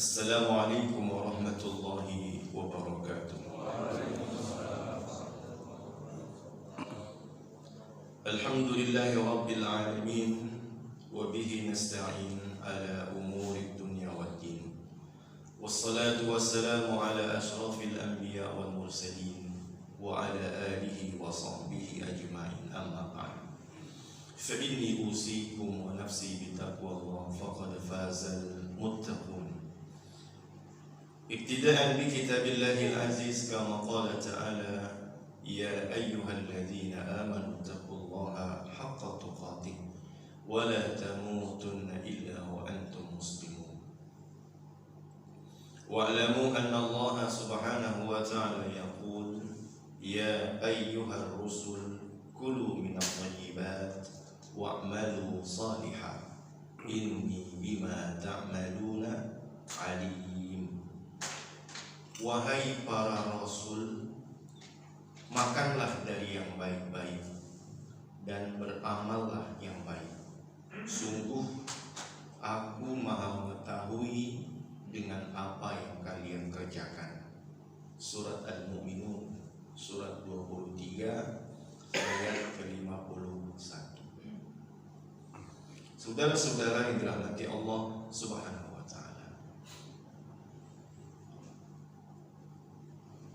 Assalamualaikum warahmatullahi wabarakatuh. Alhamdulillahi rabbil alamin wa bihi nasta'in ala umuri dunya waddin. Wassalatu wassalamu ala ashrafil anbiya wal mursalin wa ala alihi wa sahbihi ajma'in, amma ba'd. Fa inni usikum wa nafsi bitaqwallah faqad fazal muttaqun. ابتداء بكتاب الله العزيز كما قال تعالى: يا أيها الذين آمنوا اتقوا الله حق تقاته ولا تموتن إلا وأنتم مسلمون. واعلموا أن الله سبحانه وتعالى يقول: يا أيها الرسل كلوا من الطيبات واعملوا صالحا إني بما تعملون عليم. Wahai para rasul, makanlah dari yang baik-baik dan beramallah yang baik. Sungguh aku maha mengetahui dengan apa yang kalian kerjakan. Surat Al-Mu'minun, surat 23 ayat ke-51. Saudara-saudara yang dirahmati Allah Subhanahu wa ta'ala,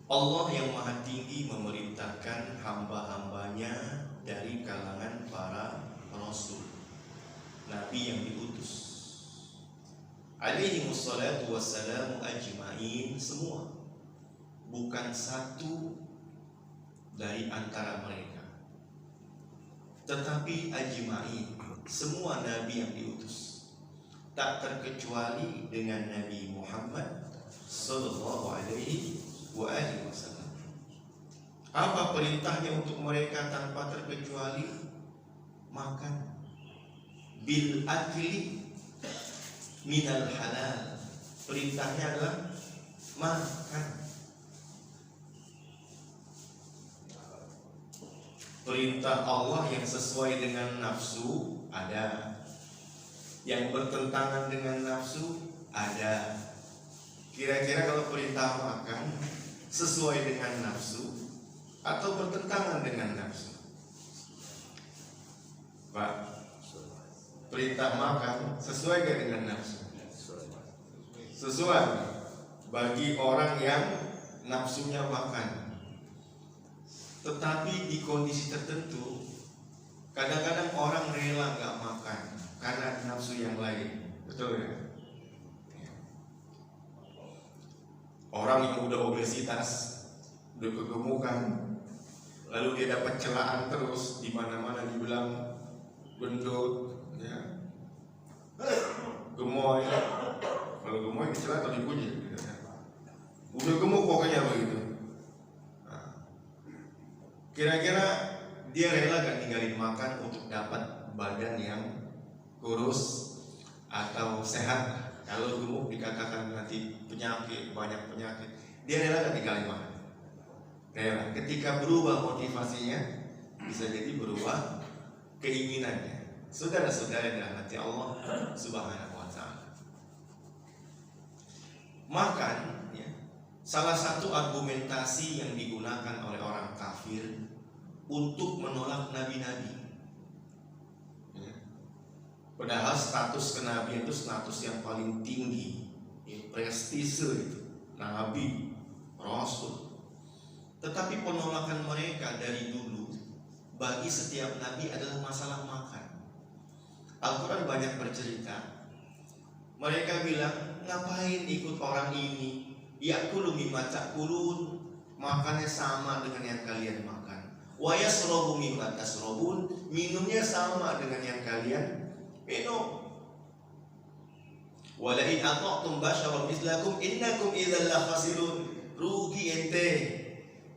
Allah yang maha tinggi memerintahkan hamba-hambanya dari kalangan para rasul, nabi yang diutus, alaihi wassalatu wassalamu ajma'in, semua, bukan satu dari antara mereka, tetapi ajma'in, semua nabi yang diutus, tak terkecuali dengan Nabi Muhammad sallallahu alaihi wasallam. Apa perintahnya untuk mereka tanpa terkecuali? Makan. Bil akli minal halal. Perintahnya adalah makan. Perintah Allah yang sesuai dengan nafsu ada, yang bertentangan dengan nafsu ada. Kira-kira kalau perintah makan sesuai dengan nafsu atau bertentangan dengan nafsu? Pak, perintah makan sesuai gak dengan nafsu? Sesuai bagi orang yang nafsunya makan. Tetapi di kondisi tertentu, kadang-kadang orang rela gak makan karena nafsu yang lain. Betul ya? Orang yang udah obesitas, udah kegemukan, lalu dia dapat celaan terus di mana-mana, dibilang gendut, ya, gemoy. Kalau gemoy dicela atau dipuji, gitu ya. Udah gemuk pokoknya begitu. Nah, kira-kira dia rela gak tinggalin makan untuk dapat badan yang kurus atau sehat? Kalau gemuk dikatakan nanti penyakit, banyak penyakit, dia rela gak tinggalin makan? Rela. Ketika berubah motivasinya, bisa jadi berubah keinginannya. Saudara-saudara yang dirahmati Allah Subhanahu wa ta'ala, makan ya, salah satu argumentasi yang digunakan oleh orang kafir untuk menolak nabi-nabi. Padahal status kenabian itu status yang paling tinggi, prestise itu, nabi, rasul. Tetapi penolakan mereka dari dulu bagi setiap nabi adalah masalah makan. Al-Quran banyak bercerita. Mereka bilang, ngapain ikut orang ini? Ya'kulu mimma ta'kulun, makannya sama dengan yang kalian makan. Wa yasrabu mimma tasrabun, minumnya sama dengan yang kalian minum. Wala in ata'tum basyaran mislakum innakum idzal la khasirun. Rugi ente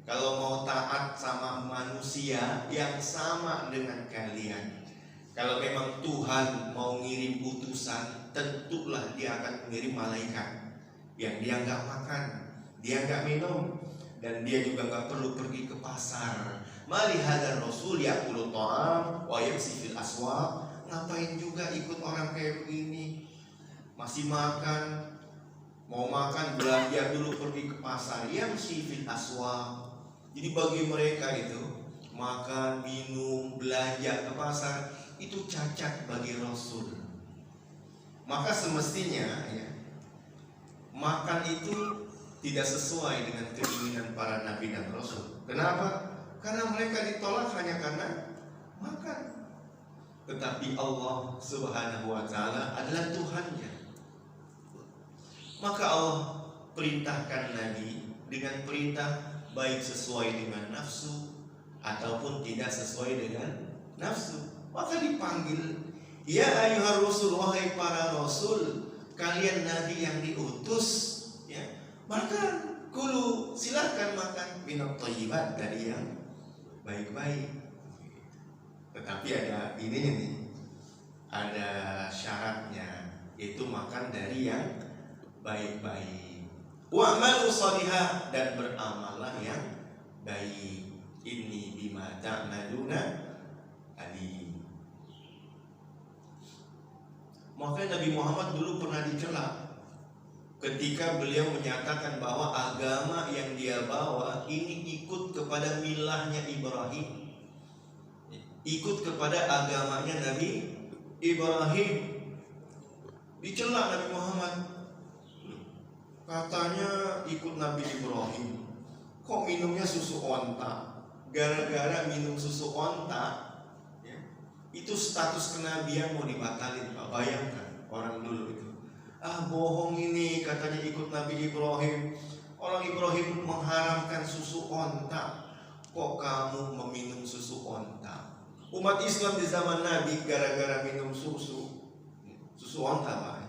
kalau mau taat sama manusia yang sama dengan kalian. Kalau memang Tuhan mau ngirim utusan, tentulah dia akan mengirim malaikat yang dia nggak makan, dia nggak minum, dan dia juga nggak perlu pergi ke pasar. Mali hadzal rasul ya'kulu ta'am wa yamsi fil aswaq. Ngapain juga ikut orang kayak begini? Masih makan, mau makan belanja dulu pergi ke pasar, yamshi fil aswaq. Jadi bagi mereka itu makan, minum, belanja ke pasar itu cacat bagi Rasul. Maka semestinya ya, makan itu tidak sesuai dengan keinginan para nabi dan rasul. Kenapa? Karena mereka ditolak hanya karena makan. Tetapi Allah Subhanahu wa Ta'ala adalah Tuhannya. Maka Allah perintahkan Nabi dengan perintah baik sesuai dengan nafsu ataupun tidak sesuai dengan nafsu. Maka dipanggil, ya ayyuhar rasul, wahai para rasul, kalian nabi yang diutus, ya, makan, kulu, silakan makan minat thayyibat, dari yang baik-baik. Tetapi ada ini nih, ada syaratnya, yaitu makan dari yang baik-baik. Wa'malu shalihah, dan beramallah yang baik. Inni bima ta'maluna alim. Maka Nabi Muhammad dulu pernah dicela ketika beliau menyatakan bahwa agama yang dia bawa ini ikut kepada milahnya Ibrahim, ikut kepada agamanya Nabi Ibrahim. Dicela Nabi Muhammad, katanya ikut Nabi Ibrahim, kok minumnya susu onta. Gara-gara minum susu onta, ya, itu status kenabian mau dibatalin. Bayangkan orang dulu itu, bohong ini, katanya ikut Nabi Ibrahim. Orang Ibrahim mengharamkan susu onta, kok kamu meminum susu onta? Umat Islam di zaman Nabi gara-gara minum susu onta, Pak,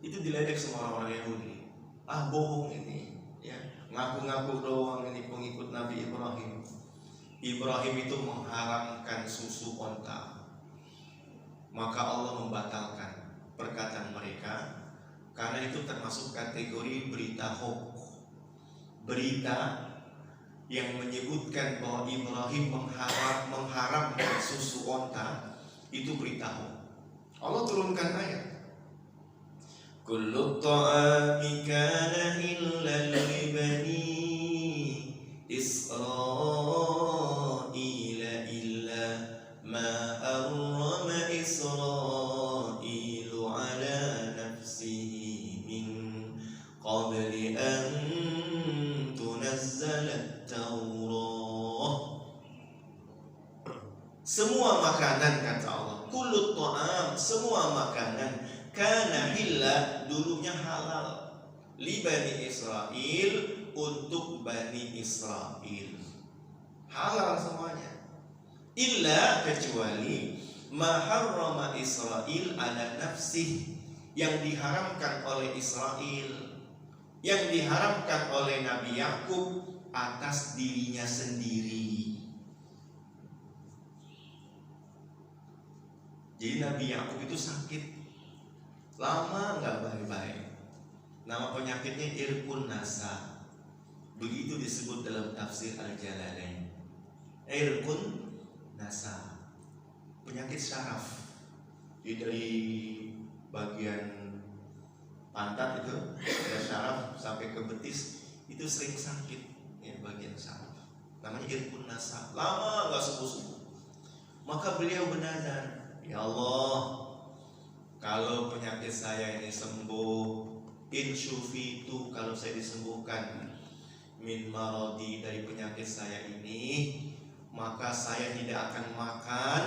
itu diledek sama orang Yahudi. Bohong ini, ya, ngaku-ngaku doang ini pengikut Nabi Ibrahim. Ibrahim itu mengharamkan susu onta. Maka Allah membatalkan perkataan mereka, karena itu termasuk kategori berita hoax, berita yang menyebutkan bahwa Ibrahim mengharamkan susu onta. Itu berita hoax. Allah turunkan ayat, kullu ta'ami kana illa li bani Israila illa ma harrama Israilu ala nafsihi min qabli an tunazzala at-Taurah. Semua makanan, kata Allah, kullu ta'am, semua makanan, kana hilla, dulunya halal, li bani Israel, untuk bani Israel, halal semuanya. Illa, kecuali ma harrama Israel ala nafsih, yang diharamkan oleh Israel, yang diharamkan oleh Nabi Yakub atas dirinya sendiri. Jadi Nabi Yakub itu sakit lama, nggak baik-baik. Nama penyakitnya irkun nasa. Begitu disebut dalam tafsir Al-Jalalain. Irkun nasa, penyakit syaraf. Jadi dari bagian pantat itu ada syaraf sampai ke betis, itu sering sakit, ya, bagian syaraf. Namanya irkun nasa. Lama nggak sembuh-sembuh. Maka beliau bernazar, ya Allah, kalau penyakit saya ini sembuh, insyufitu, kalau saya disembuhkan, min marodi, dari penyakit saya ini, maka saya tidak akan makan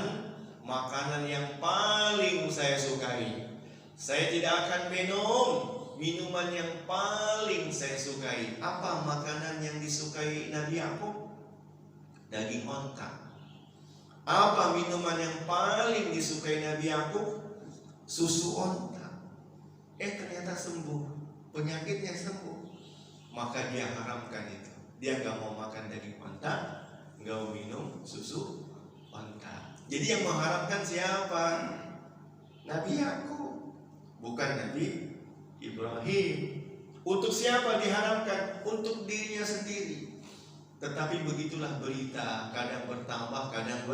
makanan yang paling saya sukai. Saya tidak akan minum minuman yang paling saya sukai. Apa makanan yang disukai Nabi Yakub? Daging onta. Apa minuman yang paling disukai Nabi Yakub? Susu onta. Ternyata sembuh, penyakitnya sembuh. Maka dia haramkan itu. Dia gak mau makan daging onta, gak mau minum susu onta. Jadi yang mengharamkan siapa? Nabi Yakub, bukan Nabi Ibrahim. Untuk siapa diharamkan? Untuk dirinya sendiri. Tetapi begitulah berita, kadang bertambah, kadang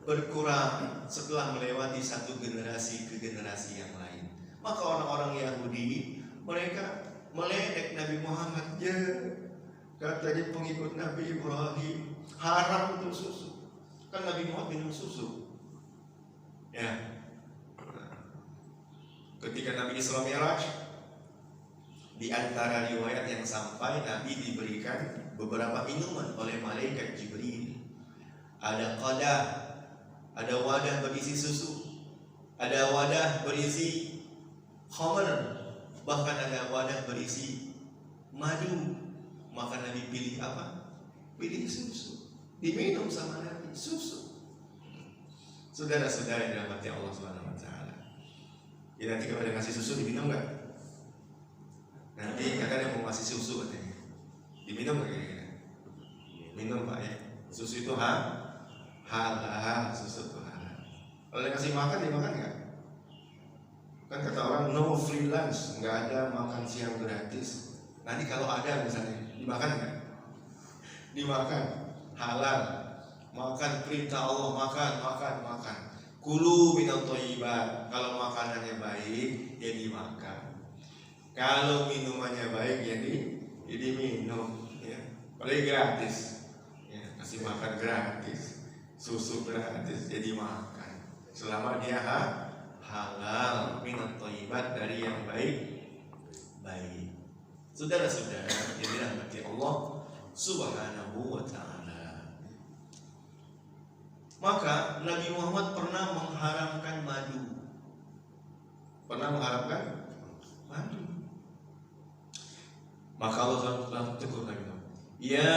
berkurang setelah melewati satu generasi ke generasi yang lain. Maka orang-orang Yahudi mereka meledek Nabi Muhammad. Ya, katanya pengikut Nabi Ibrahim haram untuk susu. Kan Nabi Muhammad minum susu. Ya. Ketika Nabi Isra Mi'raj, di antara riwayat yang sampai Nabi diberikan beberapa minuman oleh malaikat Jibril. Ada qadah, ada wadah berisi susu, ada wadah berisi khamr, bahkan ada wadah berisi madu. Maka Nabi pilih apa? Pilih susu. Diminum sama Nabi, susu. Saudara-saudara yang dirahmati Allah Subhanahu wa taala. Ya, nanti kalau ada ngasih susu diminum enggak? Nanti katanya mau ngasih susu katanya. Diminum enggak kira-kira? Minum Pak ya. Susu itu halal, susu itu halal. Kalau dia ngasih makan, dimakan enggak? Kan kata orang no free lunch, enggak ada makan siang gratis. Nanti kalau ada misalnya, dimakan enggak? Dimakan, halal. Makan perintah Allah, makan. Kulu minat thayyibat. Kalau makanannya baik, ya dimakan. Kalau minumannya baik, ya diminum. Ya. Paling gratis. Ya, kasih makan gratis, susu gratis, jadi makan. Selama dia halal, minat thayyibat, dari yang baik. Saudara-saudara yang dirahmati Allah Subhanahu wa ta'ala. Maka Nabi Muhammad pernah mengharamkan madu. Maka Allah telah tegur Nabi Muhammad. Ya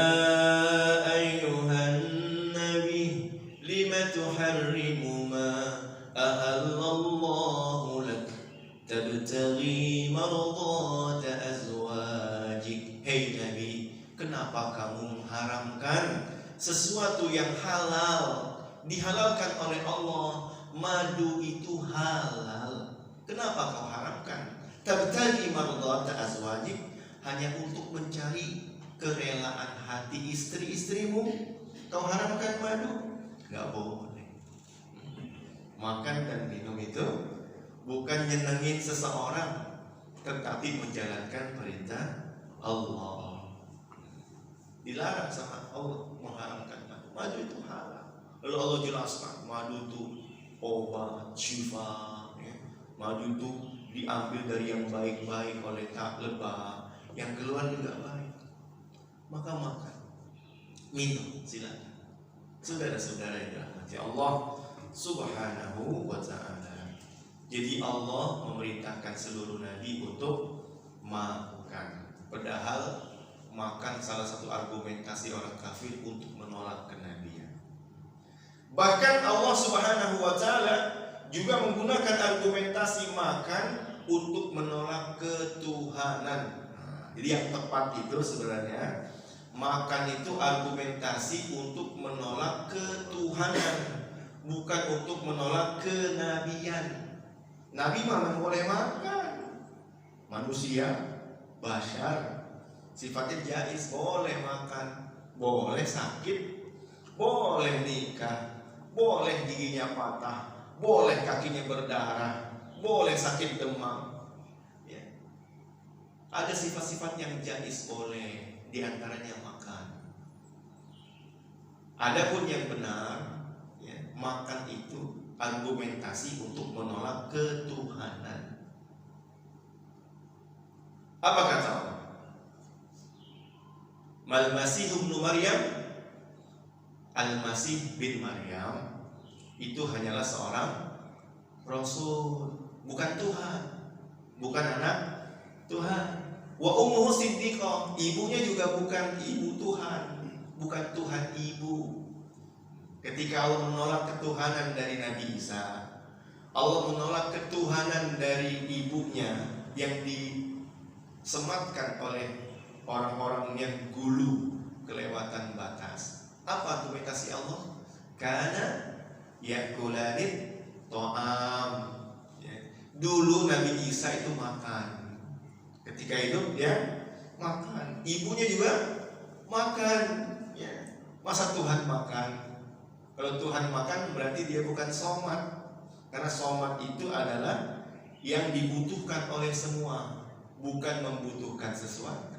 ayyuhan nabi, lima tuharrimu ma ahallallahu lak, tabtaghi mardata azwajik. Hei Nabi, kenapa kamu mengharamkan sesuatu yang halal, dihalalkan oleh Allah? Madu itu halal, kenapa kau haramkan? Tabtaghi mardata azwajik, hanya untuk mencari kerelaan hati istri-istrimu, kau haramkan madu? Gak boleh. Makan dan minum itu bukan nyenengin seseorang, tetapi menjalankan perintah Allah. Dilarang sama Allah mengharamkan madu. Madu itu halal. Lalu Allah jelaskan, madu itu obat, syifa, ya. Madu itu diambil dari yang baik-baik oleh tak lebah, yang keluar juga baik. Maka makan, minum, silakan. Saudara-saudara yang dirahmati Allah Subhanahu wa ta'ala. Jadi Allah memerintahkan seluruh nabi untuk makan. Padahal makan salah satu argumentasi orang kafir untuk menolak kenabian. Bahkan Allah Subhanahu wa ta'ala juga menggunakan argumentasi makan untuk menolak ketuhanan. Jadi yang tepat itu sebenarnya makan itu argumentasi untuk menolak ketuhanan, bukan untuk menolak kenabian. Nabi mana boleh makan, manusia, bashar, sifatnya jais, boleh makan, boleh sakit, boleh nikah, boleh giginya patah, boleh kakinya berdarah, boleh sakit demam. Ya. Ada sifat-sifat yang jais boleh, diantaranya makan. Adapun yang benar, ya, makan itu argumentasi untuk menolak ketuhanan. Apa kata Allah? Al-Masih ibn Maryam, Al-Masih bin Maryam itu hanyalah seorang Rasul, bukan Tuhan, bukan anak Tuhan. Wa ummuhu siddiqah, ibunya juga bukan ibu Tuhan, bukan Tuhan ibu. Ketika Allah menolak ketuhanan dari Nabi Isa, Allah menolak ketuhanan dari ibunya yang disematkan oleh orang-orang yang gulu, kelewatan batas. Apa argumentasi Allah? Karena yakulanit to'am, ya. Dulu Nabi Isa itu makan. Ketika hidup dia makan. Ibunya juga makan, ya. Masa Tuhan makan? Kalau Tuhan makan berarti dia bukan somat. Karena somat itu adalah yang dibutuhkan oleh semua, bukan membutuhkan sesuatu.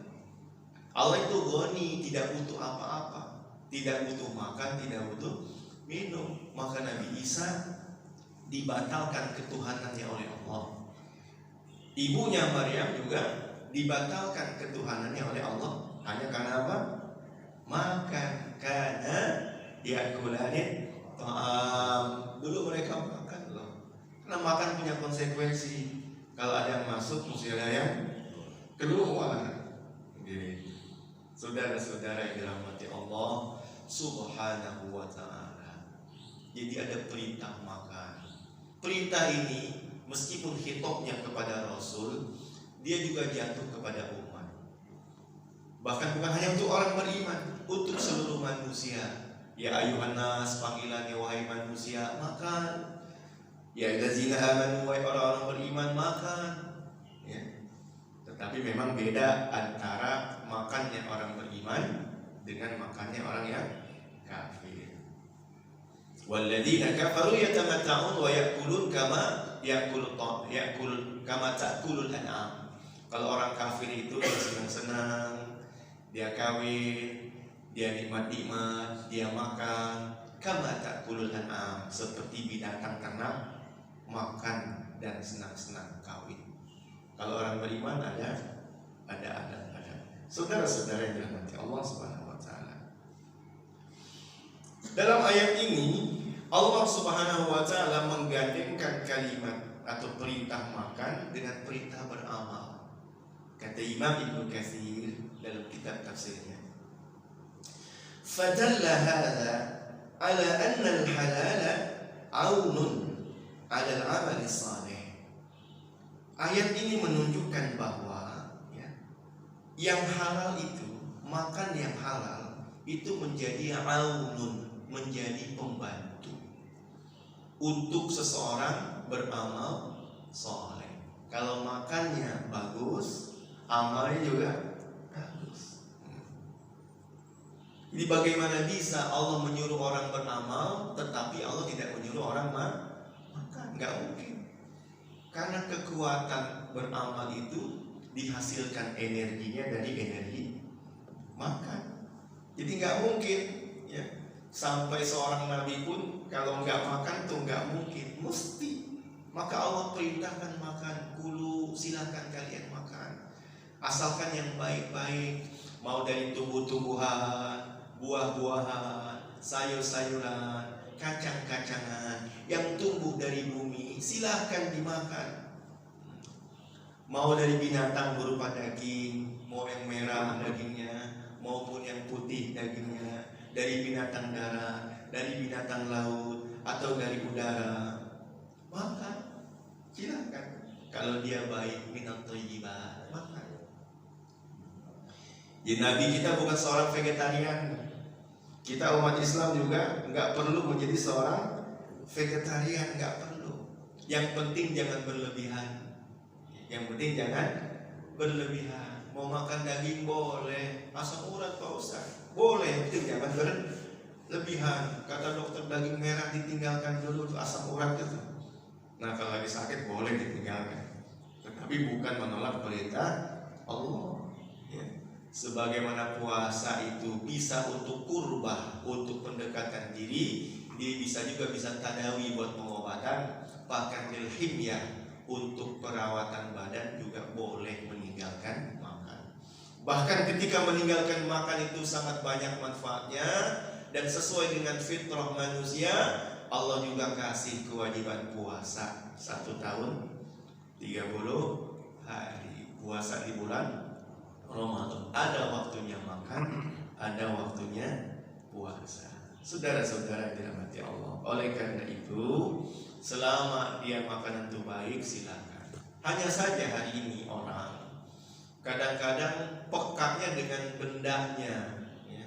Allah itu ghani, tidak butuh apa-apa, tidak butuh makan, tidak butuh minum. Maka Nabi Isa dibatalkan ketuhanannya oleh Allah. Ibunya Maryam juga dibatalkan ketuhanannya oleh Allah. Hanya karena apa? Makan. Karena yakulani dulu mereka makan loh. Karena makan punya konsekuensi. Kalau ada yang masuk, mesti ada yang keluar. Saudara-saudara yang dirahmati Allah Subhanahu wa ta'ala. Jadi ada perintah makan. Perintah ini meskipun hitopnya kepada Rasul, dia juga jatuh kepada umat. Bahkan bukan hanya untuk orang beriman, untuk seluruh manusia. Ya ayuhan nas, panggilannya wahai manusia, makan. Ya allazina amanu, wahai orang-orang beriman, makan. Ya. Tetapi memang beda antara makannya orang beriman dengan makannya orang yang kafir. Walladzina kafaru yatamatta'un wa ya'kulun kama ya'kul kama ta'kulul an'am. Kalau orang kafir itu dia senang-senang, dia kawin, dia nikmat-nikmat, dia makan kama ta'kulul an'am, seperti binatang ternak makan dan senang-senang kawin. Kalau orang beriman ada. Saudara-saudara yang dirahmati Allah Subhanahu wa ta'ala. Dalam ayat ini Allah Subhanahu wa ta'ala menggandengkan kalimat atau perintah makan dengan perintah beramal. Kata Imam Ibnu Katsir dalam kitab tafsirnya, fadalla hadza ala anna al-halala 'aunun 'ala al-'amali salih. Ayat ini menunjukkan bahwa yang halal itu, makan yang halal itu menjadi aunun, menjadi pembantu untuk seseorang beramal soleh. Kalau makannya bagus, amalnya juga bagus. Jadi bagaimana bisa Allah menyuruh orang beramal, tetapi Allah tidak menyuruh orang makan? Nggak mungkin. Karena kekuatan beramal itu dihasilkan energinya dari energi makan. Jadi nggak mungkin ya, sampai seorang nabi pun kalau nggak makan tuh nggak mungkin, mesti. Maka Allah perintahkan makan, kulu, silakan kalian makan, asalkan yang baik-baik, mau dari tumbuh-tumbuhan, buah-buahan, sayur-sayuran, kacang-kacangan yang tumbuh dari bumi, silahkan dimakan. Mau dari binatang berupa daging, mau yang merah dagingnya, maupun yang putih dagingnya, dari binatang darat, dari binatang laut, atau dari udara, makan, silakan. Kalau dia baik, minat thayyibat, makan. Jadi Nabi kita bukan seorang vegetarian. Kita umat Islam juga nggak perlu menjadi seorang vegetarian, nggak perlu. Yang penting jangan berlebihan. Yang penting jangan berlebihan. Mau makan daging boleh, asam urat Pak Ustaz boleh, penting jangan berlebihan. Kata dokter daging merah ditinggalkan dulu, asam urat itu. Nah kalau lagi sakit boleh ditinggalkan, tetapi bukan menolak perintah Allah. Ya. Sebagaimana puasa itu bisa untuk kurbah, untuk pendekatan diri, dia bisa tadawi buat pengobatan, bahkan ilhimiyah, untuk perawatan badan juga boleh meninggalkan makan. Bahkan ketika meninggalkan makan itu sangat banyak manfaatnya dan sesuai dengan fitrah manusia. Allah juga kasih kewajiban puasa 1 tahun 30 hari, puasa di bulan Ramadan. Ada waktunya makan, ada waktunya puasa. Saudara-saudara yang dirahmati Allah, oleh karena itu selama dia makanan itu baik, silakan. Hanya saja hari ini orang kadang-kadang pekanya dengan bendanya, ya,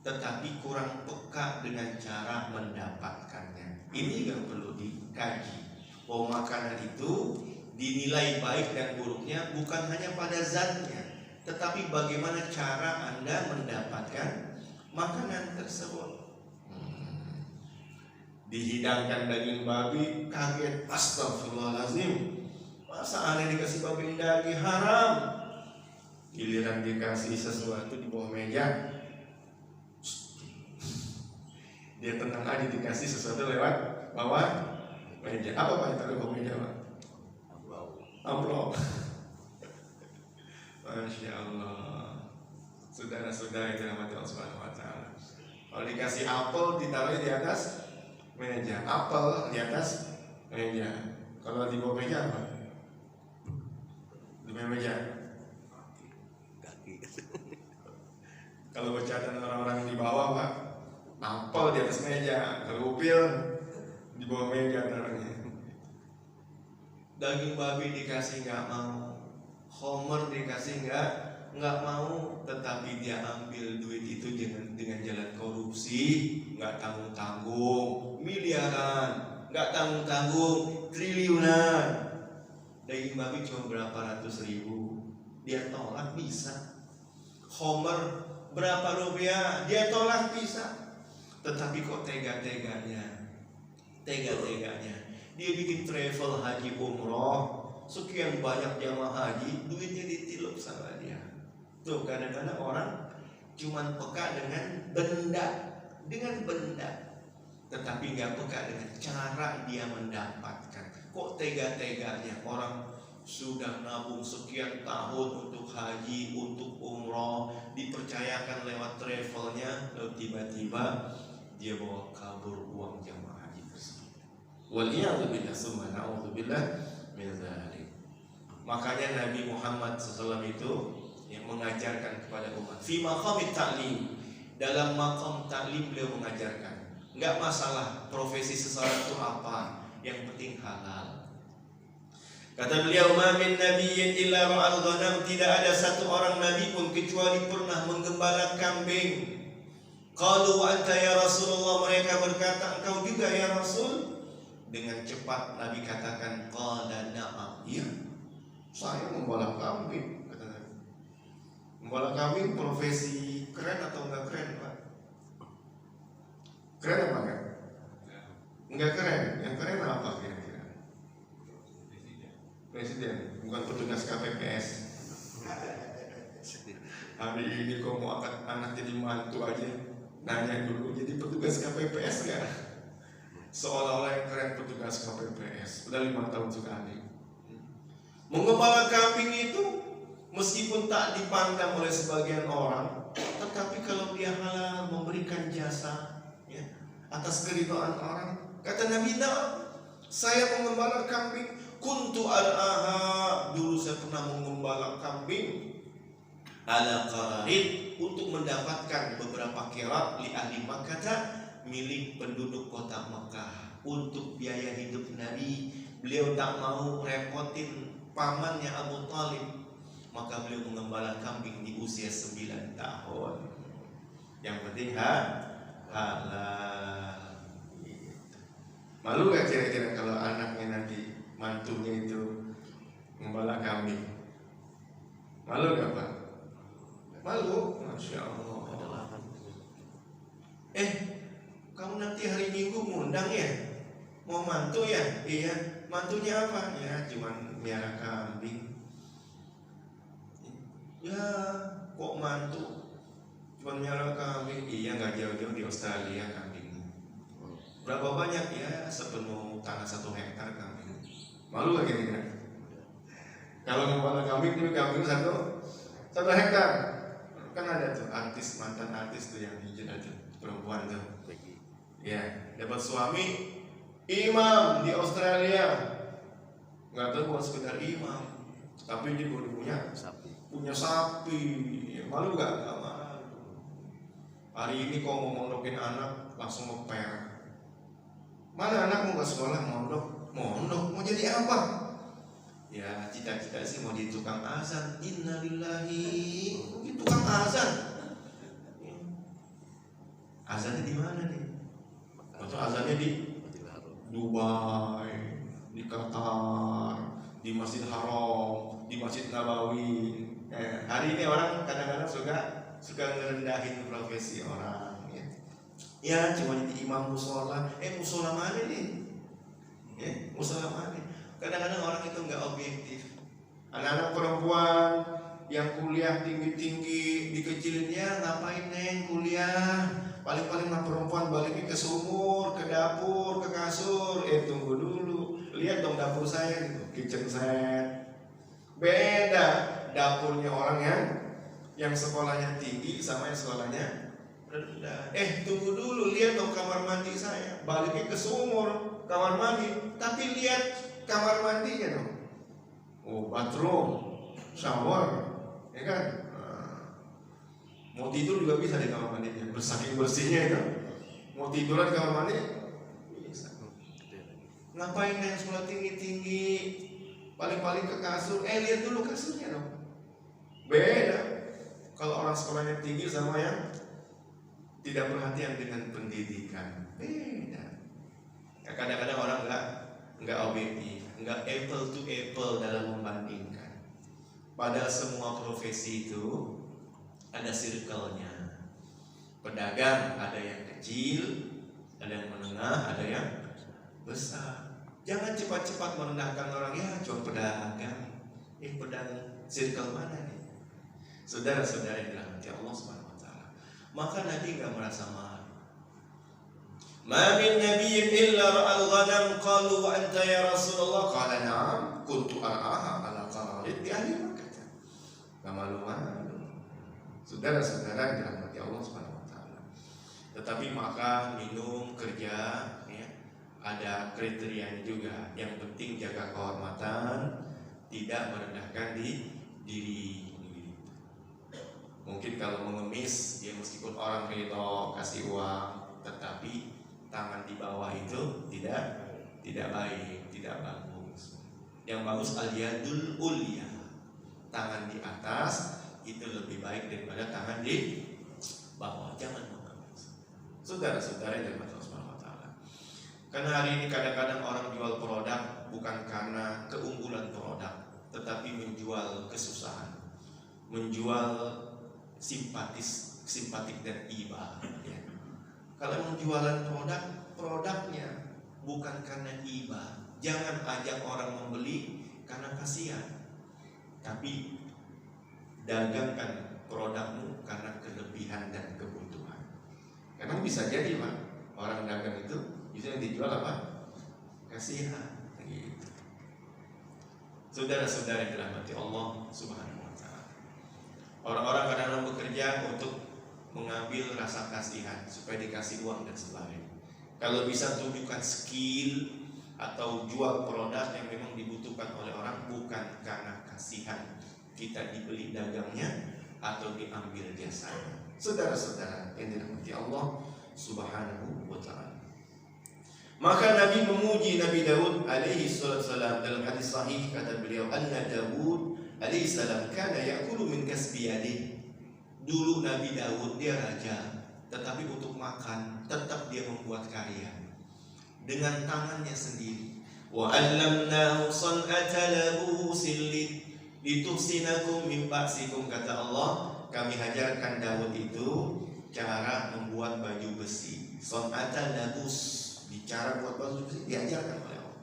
tetapi kurang peka dengan cara mendapatkannya. Ini yang perlu dikaji. Bahwa makanan itu dinilai baik dan buruknya bukan hanya pada zatnya, tetapi bagaimana cara Anda mendapatkan makanan tersebut. Dihidangkan daging babi, kaget, astagfirullahaladzim, Masa aneh dikasih babi daging haram? Giliran dikasih sesuatu di bawah meja, dia tenang aja dikasih sesuatu lewat bawah meja. Apa Pak itu di bawah meja Pak? Amplop. Masya Allah. Saudara-saudara yang dirahmati Allah Subhanahu Wa Taala. Kalau dikasih apel ditaruh di atas meja, apel di atas meja. Kalau di bawah meja apa? Di bawah meja. Kaki. Kalau bercandaan orang-orang di bawah Pak, apel di atas meja. Kalau upil di bawah meja taruhnya. Daging babi dikasih nggak mau, homer dikasih nggak mau, tetapi dia ambil duit itu dengan jalan korupsi, nggak tanggung-tanggung, miliaran, nggak tanggung-tanggung, triliunan. Daging babi cuma berapa ratus ribu, dia tolak bisa. Homer berapa rupiah, dia tolak bisa. Tetapi kok tega-teganya dia bikin travel haji umroh, sekian banyak jamaah haji, duitnya ditilup sama dia. Tuh kadang-kadang orang cuman peka dengan benda, tetapi nggak peka dengan cara dia mendapatkan. Kok tega-teganya orang sudah nabung sekian tahun untuk haji, untuk umroh, dipercayakan lewat travelnya, lalu tiba-tiba dia bawa kabur uang jamaah haji tersebut. Waliyahzubillah summa na'udzubillah min dzalik. Makanya Nabi Muhammad SAW itu yang mengajarkan kepada umat fi maqamit ta'lim, dalam maqam ta'lim beliau mengajarkan enggak masalah profesi seseorang itu apa, yang penting halal. Kata beliau, ma min nabiyyin illa ra'al ghanam, tidak ada satu orang nabi pun kecuali pernah menggembala kambing. Qalu wa anta ya Rasulullah, mereka berkata engkau juga ya Rasul. Dengan cepat Nabi katakan, qala na'am, iya, saya membawa kambing, kata Nabi. Membawa kambing profesi keren atau enggak keren Pak? Keren apa enggak? Enggak keren. Yang keren apa kira-kira? Presiden, bukan petugas KPPS. Hari ini kok mau angkat anak jadi mantu aja, nanya dulu jadi petugas KPPS enggak? Seolah-olah yang keren petugas KPPS, udah 5 tahun sekali. Menggembala kambing itu meskipun tak dipandang oleh sebagian orang, tetapi kalau dia halal memberikan jasa ya, atas keridhaan orang, kata Nabi, nah, saya menggembala kambing, kuntu al-aha, dulu saya pernah menggembala kambing ala qararin, untuk mendapatkan beberapa qirat li ahli Makkah, milik penduduk kota Mekah, untuk biaya hidup Nabi. Beliau tak mau repotin pamannya Abu Talib, maka beliau mengembala kambing di usia 9 tahun. Yang penting halal. Malu gak kira-kira kalau anaknya nanti mantunya itu mengembala kambing? Malu gak Pak? Malu, Masya Allah. Kamu nanti hari Minggu ngundang ya? Mau mantu ya? Iya. Mantunya apa? Ya cuman miara kambing. Ya kok mantu cuman miara kambing? Iya, gak jauh-jauh di Australia kambing. Berapa banyak? Ya sepenuh tanah 1 hektar kambing. Malu gak kira-kira? Kalau ngembala kambing itu kambing 1 hektar. Kan ada tuh artis, mantan artis tuh yang hijau tuh, perempuan tuh. Ya, dapat suami imam di Australia. Nggak tahu bukan sekedar imam, tapi dia punya sapi. Ya, malu nggak? Nggak malu. Hari ini kau mau mondokin anak langsung ngeper. Mana anakmu nggak sekolah? Mondok. Mau jadi apa? Ya cita-cita sih mau jadi tukang azan. Innalillahi, tukang azan. Azannya di mana nih? Atau azannya di Dubai, di Qatar, di Masjid Haram, di Masjid Nabawi. Hari ini orang kadang-kadang suka ngerendahin profesi orang. Ya cuma jadi imam musola. Musola mana nih? Musola mana? Kadang-kadang orang itu nggak objektif. Anak-anak perempuan yang kuliah tinggi-tinggi dikecilin, ya ngapain neng kuliah? Paling-paling mah perempuan baliknya ke sumur, ke dapur, ke kasur. Tunggu dulu, lihat dong dapur saya gitu, kitchen set. Beda dapurnya orang yang sekolahnya tinggi sama yang sekolahnya rendah. Tunggu dulu, lihat dong kamar mandi saya, baliknya ke sumur, kamar mandi. Tapi lihat kamar mandinya dong. Bathroom, shower, ya kan? Mau tidur juga bisa di kamar mandinya, saking bersihnya itu. Mau tiduran di kamar mandi bisa. Ngapain yang sekolah tinggi-tinggi, paling-paling ke kasur? Lihat dulu kasurnya dong. Beda kalau orang sekolahnya tinggi sama yang tidak perhatian dengan pendidikan. Beda. Ya, kadang-kadang orang nggak objektif, nggak apple to apple dalam membandingkan. Padahal semua profesi itu ada circle-nya. Pedagang ada yang kecil, ada yang menengah, ada yang besar. Jangan cepat-cepat merendahkan orang, ya cuma pedagang. Pedagang circle mana nih? Saudara-saudara yang dirahmati Allah Subhanahu wa taala. Maka Nabi enggak merasa malu. Ma min nabiyyin illa ra'al ghanam qalu wa anta ya Rasulullah qala na'am kuntu ar'aha ala qararit di ahli Makkah. Enggak malu-malu. Saudara-saudara yang dirahmati Allah Subhanahu wa taala. Tetapi makan, minum, kerja, ya, ada kriterianya juga. Yang penting jaga kehormatan, tidak merendahkan diri. Mungkin kalau mengemis, ya meskipun orang ridho kasih uang, tetapi tangan di bawah itu tidak baik, tidak bagus. Yang bagus al-yadul ulya, tangan di atas itu lebih baik daripada tangan di bawah. Jangan mengemis. Saudara-saudara yang dirahmati Allah Subhanahu wa taala. Karena hari ini kadang-kadang orang jual produk bukan karena keunggulan produk, tetapi menjual kesusahan, menjual simpatik dan iba. Ya. Kalau menjualan produknya bukan karena iba. Jangan ajak orang membeli karena kasihan, tapi dagangkan produkmu karena kelebihan dan kebutuhan. Karena bisa jadi Pak, orang dagang itu bisa yang dijual apa? Kasihan. Gitu. Saudara-saudara yang dirahmati Allah Subhanahu wa taala. Orang-orang kadang-kadang bekerja untuk mengambil rasa kasihan supaya dikasih uang dan sebagainya. Kalau bisa tunjukkan skill atau jual produk yang memang dibutuhkan oleh orang, bukan karena kasihan kita dibeli dagangnya atau diambil jasanya. Saudara-saudara yang dirahmati Allah Subhanahu wa taala. Maka Nabi memuji Nabi Daud alaihi salam dalam hadis sahih, kata beliau, anna Daud alaihi salam kana ya'kulu min kasbi yadihi. Dulu Nabi Daud dia raja, tetapi untuk makan tetap dia membuat karya dengan tangannya sendiri. Wa 'allamnahu san'ata labusin lituhsinakum min ba'sikum, kata Allah, kami ajarkan Daud itu cara membuat baju besi. San'ata labus, bicara buat baju besi diajarkan oleh Allah.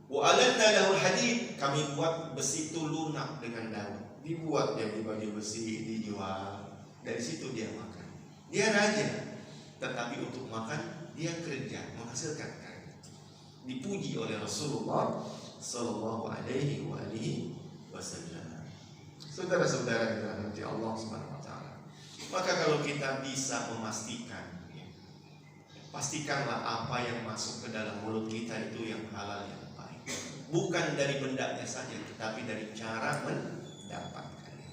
Wa 'alanna lahul hadid, kami buat besi itu lunak dengan Daud. Dibuat jadi baju besi, dijual. Dari situ dia makan. Dia raja, tetapi untuk makan dia kerja, menghasilkan karya. Dipuji oleh Rasulullah Sallallahu Alaihi Wasallam. Saudara-saudara yang dirahmati Allah Subhanahu Wa Taala. Maka kalau kita bisa memastikan, ya, pastikanlah apa yang masuk ke dalam mulut kita itu yang halal, yang baik. Bukan dari bendanya saja, tetapi dari cara mendapatkannya.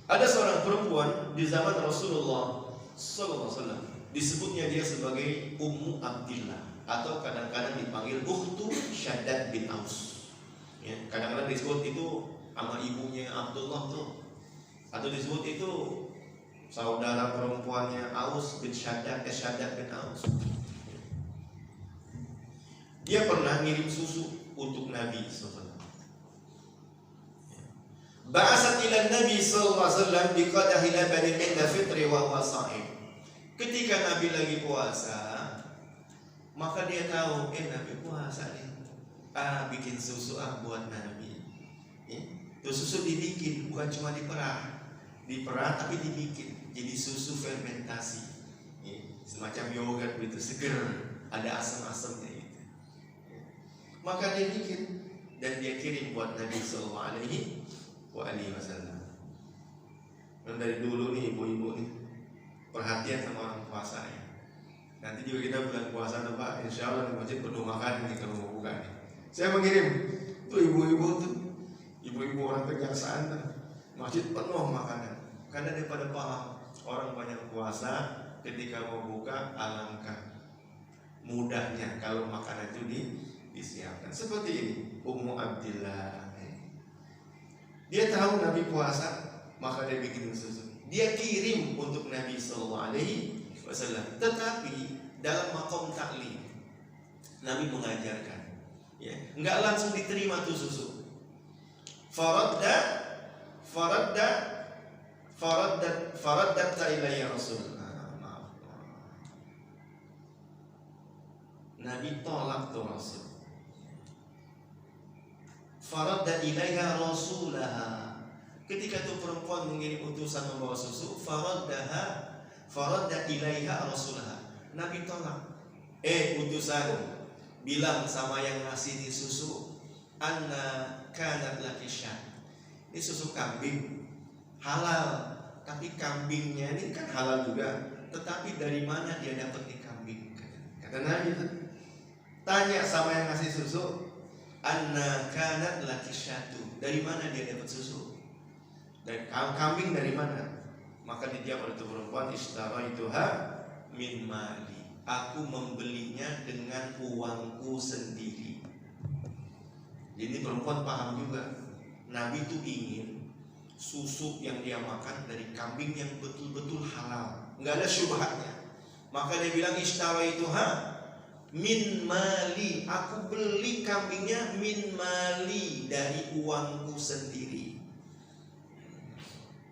Ada seorang perempuan di zaman Rasulullah Sallallahu Alaihi Wasallam, disebutnya dia sebagai Ummu Abdillah, atau kadang-kadang dipanggil Ukhtu Shaddad bin Aus. Ya, kadang-kadang disebut itu sama ibunya Abdullah tuh, atau disebut itu saudara perempuannya Aus bin Shaddad bin Aus. Dia pernah ngirim susu untuk Nabi SAW. Ba'asat ila Nabi sallallahu alaihi wasallam biqadahi labanin 'inda fitri wa huwa sha'im. Ketika Nabi lagi puasa, Maka dia tahu, Nabi puasa nih. Bikin susu buat Nabi. Itu susu dibikin, bukan cuma diperah tapi dibikin. Jadi susu fermentasi, semacam yogurt begitu, seger, ada asam-asamnya gitu. Maka dia bikin dan dia kirim buat Nabi Sallallahu Alaihi Wasallam. Dan dari dulu nih ibu-ibu nih perhatian sama orang puasa ya. Nanti juga kita bulan puasa tuh Pak, insya Allah di masjid penuh makan nih kalau mau buka nih. Saya mengirim tuh ibu-ibu orang kejaksaan tuh, masjid penuh makanan. Karena daripada paham orang banyak puasa, ketika mau buka alangkah mudahnya kalau makanan itu disiapkan. Seperti ini, Ummu Abdillah. Dia tahu Nabi puasa, maka dia bikin susu. Dia kirim untuk Nabi Sallallahu Alaihi Wasallam. Tetapi dalam makom taklim, Nabi mengajarkan, enggak langsung diterima tuh susu. Faraddat ilayya Rasul. Maaf. Nabi tolak tuh Rasul. Faradda ilaiha rasulaha. Ketika tuh perempuan mengirim utusan membawa susu, faradda ilaiha rasulaha. Nabi tolak. Utusan, bilang sama yang ngasih di susu, anna kanat laki syah. Ini susu kambing halal, tapi kambingnya ini kan halal juga. Tetapi dari mana dia dapat di kambing? Kata Nabi itu. Tanya sama yang ngasih susu, anna kanat laki syatu. Dari mana dia dapat susu? Dari kambing dari mana? Maka dijawab oleh perempuan, ishtaraituha min mali. Aku membelinya dengan uangku sendiri. Jadi perempuan paham juga. Nabi itu ingin susu yang dia makan dari kambing yang betul-betul halal, nggak ada syubhatnya. Maka dia bilang ishtaraituha min mali. Aku beli kambingnya min mali, dari uangku sendiri.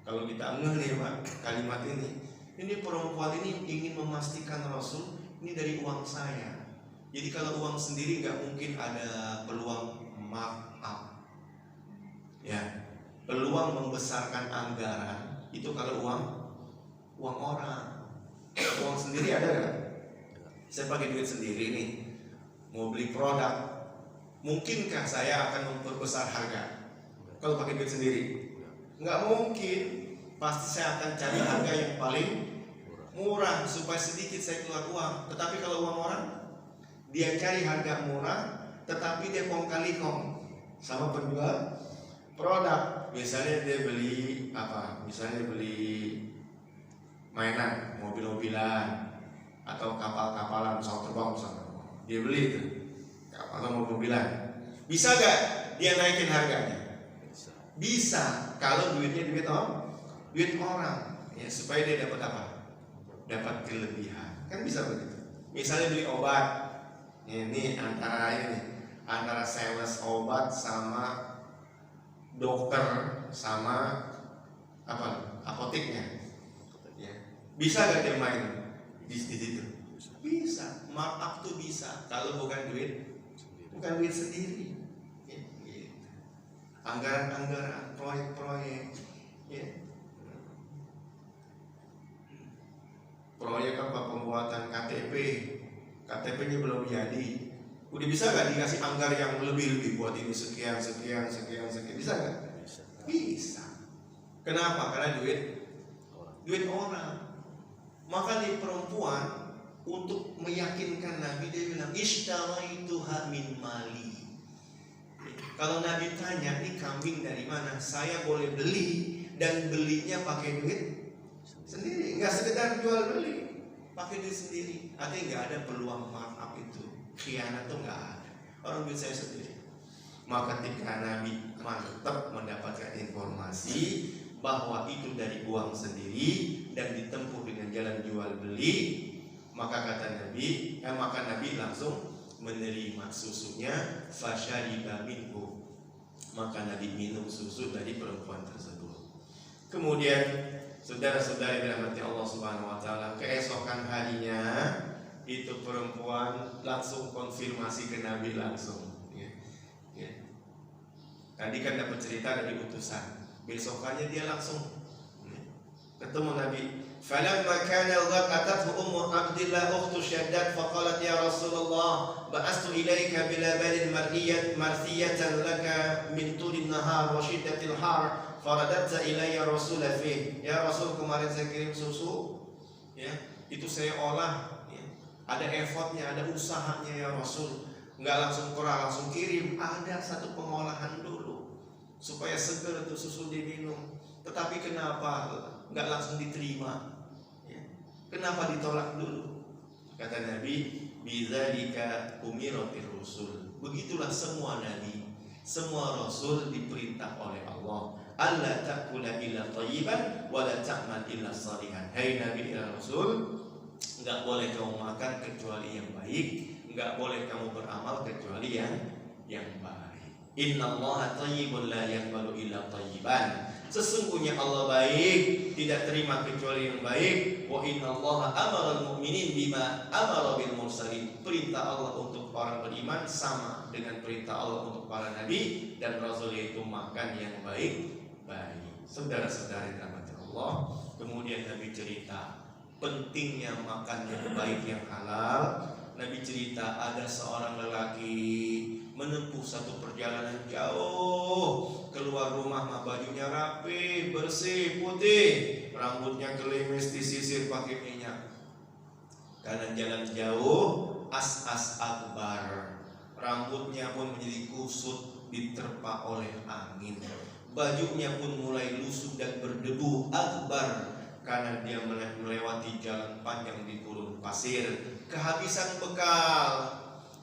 Kalau kita ngeh Pak kalimat ini perempuan ini ingin memastikan Rasul ini dari uang saya. Jadi kalau uang sendiri nggak mungkin ada peluang markup, peluang membesarkan anggaran itu kalau uang orang. Uang sendiri ada nggak? Saya pakai duit sendiri nih, mau beli produk, mungkinkah saya akan memperbesar harga? Kalau pakai duit sendiri, nggak mungkin. Pasti saya akan cari harga yang paling murah supaya sedikit saya keluar uang. Tetapi kalau uang orang, dia cari harga murah, tetapi dia kong kali kong sama penjual produk. Misalnya dia beli apa? Misalnya beli mainan, mobil-mobilan atau kapal-kapalan, pesawat terbang misalnya. Dia beli itu atau mobil-mobilan. Bisa gak dia naikin harganya? Bisa. Kalau duitnya duit orang, supaya dia dapat apa? Dapat kelebihan. Kan bisa begitu. Misalnya beli obat, ini antara sales obat sama dokter sama apoteknya. Bisa gak dia main di situ? Bisa. Markup tuh bisa. Kalau bukan duit sendiri. Anggaran, proyek-proyek, proyek pembuatan KTP-nya belum jadi. Udah bisa gak dikasih anggar yang lebih buat ini sekian. Bisa gak? Bisa. Kenapa? Karena duit orang. Maka di perempuan untuk meyakinkan Nabi, dia bilang ishtaraituha min mali. Kalau Nabi tanya, ini kambing dari mana? Saya boleh beli, dan belinya pakai duit sendiri, nggak sekedar jual beli, pakai duit sendiri. Artinya nggak ada peluang markup itu, khianat tuh nggak ada. Orang duit saya sendiri. Maka ketika Nabi mantap mendapatkan informasi bahwa itu dari uang sendiri dan ditempuh dengan jalan jual beli, maka Nabi langsung menerima susunya, fasyariba minhu. Maka Nabi minum susu dari perempuan tersebut. Kemudian saudara-saudari dirahmati Allah Subhanahu wa taala, keesokan harinya itu perempuan langsung konfirmasi ke Nabi langsung. Tadi kan dapat cerita dari utusan, besokannya dia langsung ketemu Nabi. Falamma kana al-ghad atathu ummu Abdillah ukhtu Shaddad faqalat ya Rasulullah ba'astu ilaika bilabalin marthiyatan laka min tulin nahar wa shiddatil har faradatta ilayya Rasul fi. Ya Rasul, kemarin saya kirim susu, itu saya olah, ada effortnya, ada usahanya ya Rasul. Enggak langsung kurang langsung kirim, ada satu pengolahan dulu supaya seger itu susu diminum. Tetapi kenapa enggak langsung diterima? Kenapa ditolak dulu? Kata Nabi, bidzalika umiratir rusul. Begitulah semua nabi, semua rasul diperintah oleh Allah, alla ta'kula illa thayyiban wa la ta'mal illa salihan. Hai nabi dan rasul, enggak boleh kamu makan kecuali yang baik, enggak boleh kamu beramal kecuali yang baik. Innallaha thayyibun la yaqbalu illa thayyiban. Sesungguhnya Allah baik, tidak terima kecuali yang baik. Wa innallaha amaral mu'minin bima amara bil mursalin. Perintah Allah untuk orang beriman sama dengan perintah Allah untuk para nabi dan rasul, yaitu makan yang baik-baik. Saudara-saudara yang dirahmati Allah, kemudian Nabi cerita pentingnya makan yang baik, yang halal. Nabi cerita ada seorang lelaki menempuh satu perjalanan jauh, keluar rumah mah bajunya rapi, bersih, putih, rambutnya gelimis, disisir pakai minyak. Karena jalan jauh, as-as akbar, rambutnya pun menjadi kusut, diterpa oleh angin, bajunya pun mulai lusuh dan berdebu, akbar, karena dia melewati jalan panjang di gurun pasir, kehabisan bekal.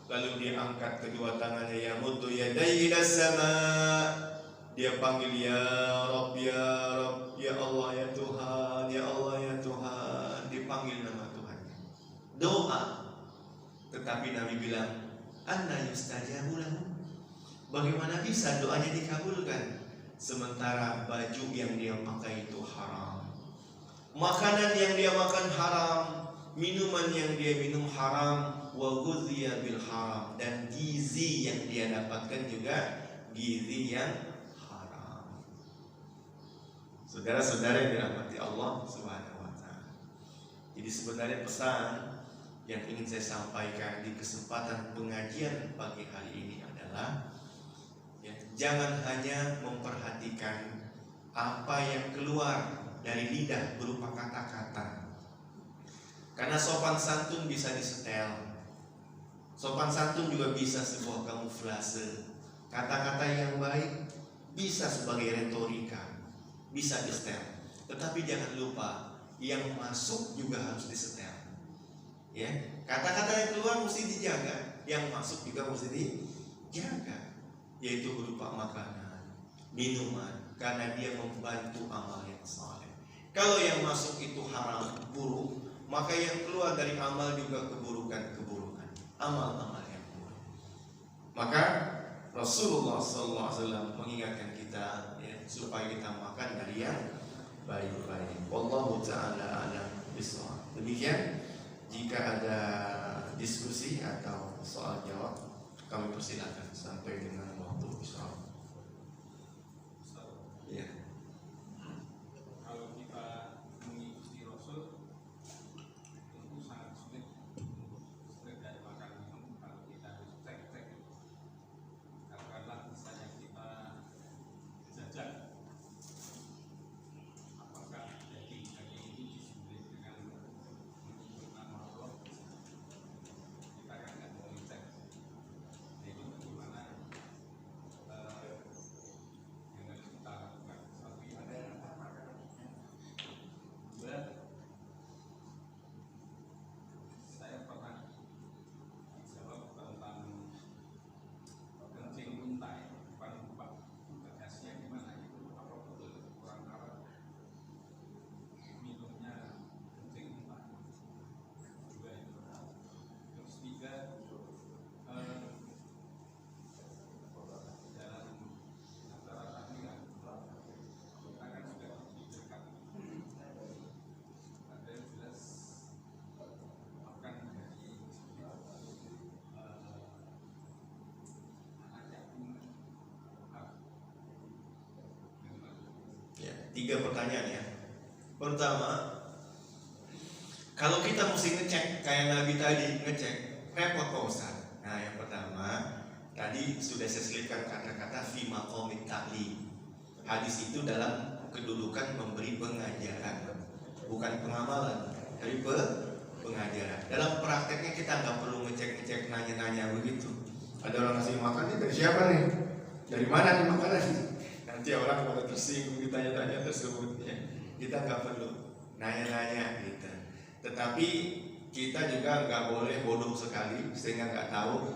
Lalu dia angkat kedua tangannya, ya muddu yadayhi ila sama. Dia panggil ya Rabb, ya Rabb, ya Allah ya Tuhan, ya Allah ya Tuhan. Dipanggil nama Tuhan, doa. Tetapi Nabi bilang, anna yustajabu lahu. Bagaimana bisa doanya dikabulkan sementara baju yang dia pakai itu haram, makanan yang dia makan haram, minuman yang dia minum haram, wa ghudhiya bil haram, dan gizi yang dia dapatkan juga gizi yang haram. Saudara-saudara yang dirahmati Allah Subhanahu wa taala. Jadi sebenarnya pesan yang ingin saya sampaikan di kesempatan pengajian pagi hari ini adalah jangan hanya memperhatikan apa yang keluar dari lidah berupa kata-kata. Karena sopan santun bisa disetel. Sopan santun juga bisa sebuah kamuflase. Kata-kata yang baik bisa sebagai retorika, bisa disetel. Tetapi jangan lupa, yang masuk juga harus disetel. Kata-kata yang keluar mesti dijaga, yang masuk juga mesti dijaga, yaitu berupa makanan, minuman, karena dia membantu amal yang saleh. Kalau yang masuk itu haram, buruk, maka yang keluar dari amal juga keburukan-keburukan, amal-amal yang buruk. Maka Rasulullah SAW mengingatkan kita supaya kita makan dari yang baik-baik. Wallahu ta'ala a'lam bishawab. Demikian, jika ada diskusi atau soal jawab, kami persilakan sampai dengan waktu bishawab. Ya. Kalau kita mengikuti Rasul, itu sangat sulit dari makan minum. Kalau kita harus cek, katakanlah misalnya kita jajan, apakah daging ini disembelih dengan menyebut nama Allah, kita kan nggak boleh cek. Itu bagaimana 3 pertanyaan ya. Pertama, kalau kita mesti ngecek kayak Nabi tadi ngecek, repot Pak Ustaz. Nah, yang pertama tadi sudah saya selipkan kata-kata fi maqamit ta'lim. Hadis itu dalam kedudukan memberi pengajaran, bukan pengamalan, tapi pengajaran. Dalam prakteknya kita nggak perlu ngecek-ngecek, nanya-nanya begitu. Ada orang ngasih makan nih dari siapa nih? Dari mana nih makanan? Nanti orang pada tersinggung ditanya-tanya tersebut ya. Kita nggak perlu nanya-nanya gitu. Tetapi kita juga nggak boleh bodoh sekali sehingga nggak tahu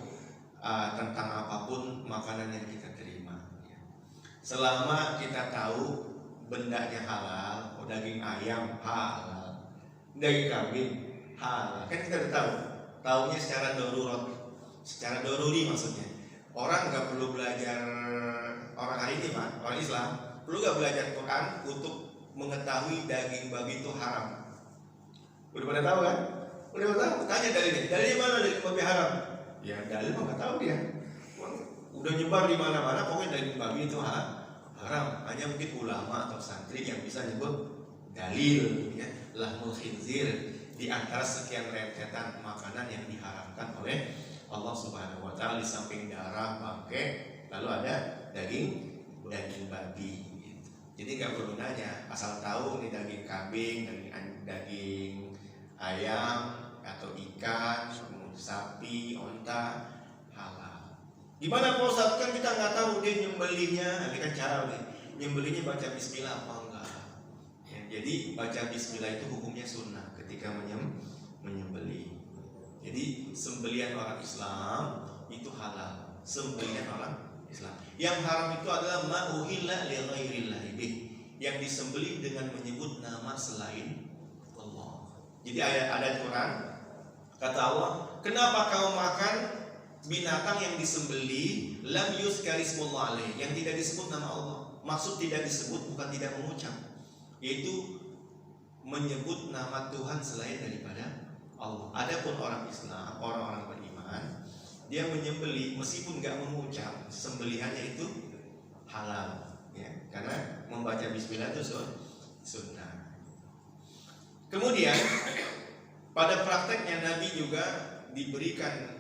tentang apapun makanan yang kita terima. Selama kita tahu bendanya halal, daging ayam halal, daging kambing halal, kan kita udah tahu. Taunya secara darurat, secara daruri maksudnya. Orang nggak perlu belajar, orang hari ini Pak, orang Islam perlu nggak belajar Quran untuk mengetahui daging babi itu haram. Udah pada tahu kan? Udah pada tahu. Tanya dalilnya mana daging babi haram? Ya dalil mah nggak tahu dia. Udah nyebar di mana-mana, pokoknya daging babi itu haram. Hanya mungkin ulama atau santri yang bisa nyebut dalil, ya. Lahmul khinzir di antara sekian rentetan makanan yang diharamkan oleh Allah Subhanahu Wa Taala. Di samping darah, bangkai, lalu ada daging babi. Gitu. Jadi nggak perlu nanya, asal tahu ini daging kambing, daging ayam atau ikan, sapi, onta halal. Gimana Pak Ustaz? Kan kita nggak tahu dia nyembelihnya, ini kan cara nih. Nyembelihnya baca bismillah apa enggak? Ya, jadi baca bismillah itu hukumnya sunnah ketika menyembelih. Jadi sembelihan orang Islam itu halal. Sembelihan orang Islam. Yang haram itu adalah ma'uhilla li ghairillah bih, yang disembelih dengan menyebut nama selain Allah. Jadi ada Quran kata Allah, kenapa kau makan binatang yang disembelih lam yuzkarismullah alaih, yang tidak disebut nama Allah. Maksud tidak disebut bukan tidak mengucap, yaitu menyebut nama Tuhan selain daripada Allah. Adapun orang Islam, orang-orang beriman, dia menyembelih meskipun nggak mengucap, sembelihannya itu halal, ya, karena membaca bismillah itu sunnah. Kemudian pada prakteknya Nabi juga diberikan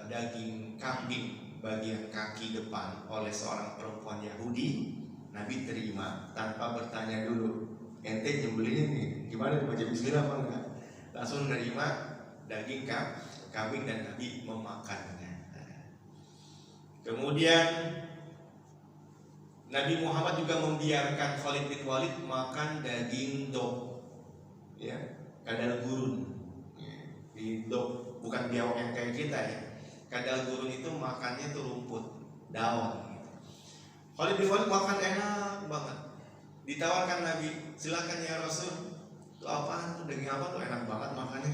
daging kambing bagian kaki depan oleh seorang perempuan Yahudi. Nabi terima tanpa bertanya dulu, ente nyembelihnya nih gimana, baca bismillah apa enggak? Langsung menerima daging kambing dan Nabi memakannya. Kemudian Nabi Muhammad juga membiarkan Khalid bin Walid makan daging dog, ya, kadal gurun. Di dog bukan biawak yang kayak kita ya. Kadal gurun itu makannya tuh rumput, daun. Khalid bin Walid makan enak banget. Ditawarkan Nabi, silakan ya Rasul. Itu apaan tuh, daging apa tuh enak banget makannya?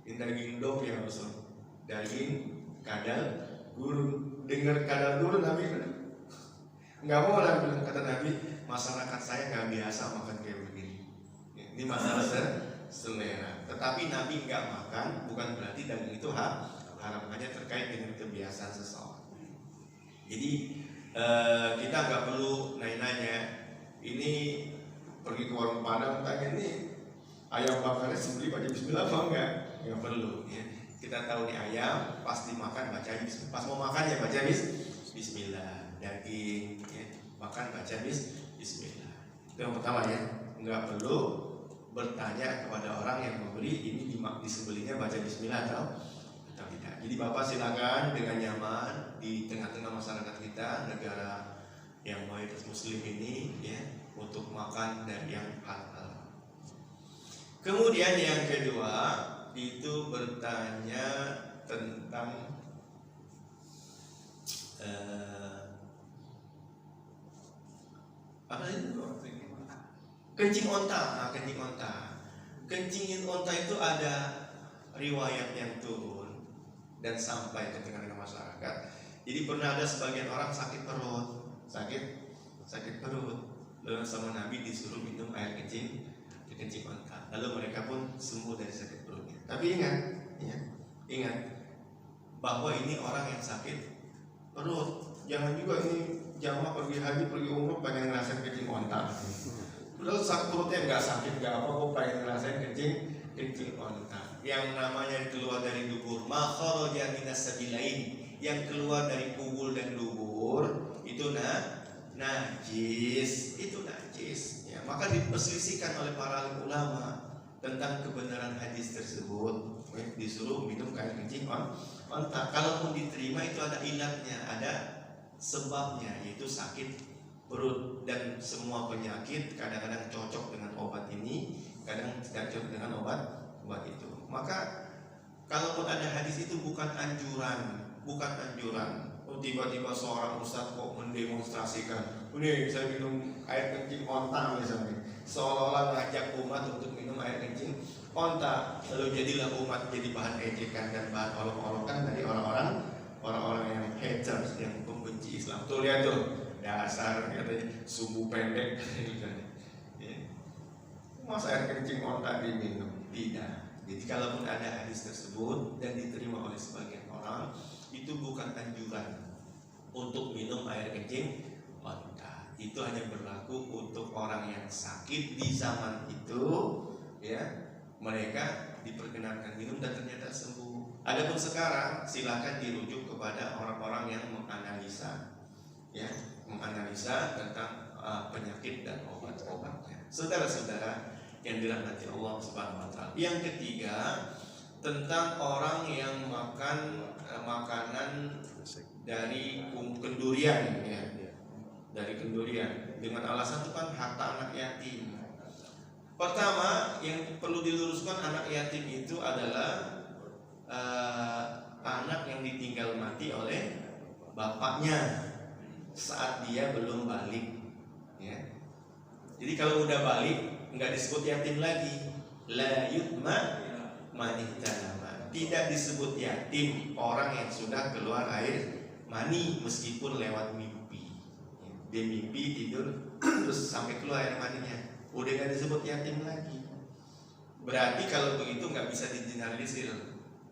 Ini daging dog ya Rasul. Daging kadal gurun. Dengar kadal gurun Nabi nggak mau lah, bilang kata Nabi, masyarakat saya nggak biasa makan kayak begini. Ini masalah selera. Tetapi Nabi nggak makan bukan berarti daging itu haram, hanya terkait dengan kebiasaan seseorang. Jadi kita nggak perlu nanya-nanya. Ini pergi ke warung Padang tanya nih ayam bakarnya sembelih baca bismillah apa enggak? Nggak perlu. Ya. Kita tahu nih ayam pasti makan baca bismillah. Pas mau makan ya baca bismillah. Daging ya, makan baca bismillah. Itu yang pertama ya. Nggak perlu bertanya kepada orang yang membeli ini disembelihnya baca bismillah atau tidak. Jadi Bapak silakan dengan nyaman di tengah-tengah masyarakat kita, negara yang mayoritas muslim ini ya, untuk makan dari yang halal. Kemudian yang kedua itu bertanya tentang apa itu? Kencing onta. Nah, kencing onta. Kencingin onta itu ada riwayat yang turun dan sampai ke tengah-tengah masyarakat. Jadi pernah ada sebagian orang sakit perut, sakit perut, lalu sama Nabi disuruh minum air kencing onta. Lalu mereka pun sembuh dari sakit perutnya. Tapi ingat bahwa ini orang yang sakit perut. Jangan juga ini jamaah pergi haji, pergi umroh pengen ngerasain kencing onta. Terus perutnya nggak sakit nggak apa, kok pengen ngerasain kencing onta. Yang namanya keluar dari dubur, makharaja minas sabilain, yang keluar dari kubul dan dubur itu najis, itu najis. Ya, maka diperselisihkan oleh para ulama tentang kebenaran hadis tersebut. Disuruh minum air kencing onta. Kalaupun diterima itu ada ilatnya, ada sebabnya, yaitu sakit perut. Dan semua penyakit kadang-kadang cocok dengan obat ini, kadang tidak cocok dengan obat itu. Maka kalaupun ada hadis itu bukan anjuran. Oh, tiba-tiba seorang ustadz kok mendemonstrasikan, ini saya minum air kencing onta misalnya, seolah-olah ngajak umat untuk minum air kencing onta, lalu jadilah umat jadi bahan ejekan dan bahan olok-olokan dari orang-orang yang haters, yang pembenci Islam. Tuh lihat tuh, dasar katanya sumbu pendek. Masa air kencing onta diminum? Tidak. Jadi kalaupun ada hadis tersebut dan diterima oleh sebagian orang, itu bukan anjuran untuk minum air kencing onta. Itu hanya berlaku untuk orang yang sakit di zaman itu, ya. Mereka diperkenankan minum dan ternyata sembuh. Adapun sekarang silakan dirujuk kepada orang-orang yang menganalisa, ya, menganalisa tentang penyakit dan obat-obatnya. Saudara-saudara yang dirahmati Allah Subhanahu wa taala. Yang ketiga, tentang orang yang makan makanan dari kendurian, ya. Dari kendurian dengan alasan itu kan harta anak yatim. Pertama, yang perlu diluruskan, anak yatim itu adalah anak yang ditinggal mati oleh bapaknya saat dia belum balik, ya. Jadi kalau udah balik nggak disebut yatim lagi, la yutma manihtalama. Tidak disebut yatim orang yang sudah keluar air mani meskipun lewat mimpi. Dia mimpi tidur terus sampai keluar air maninya, udah nggak disebut yatim lagi. Berarti kalau begitu nggak bisa digeneralisir,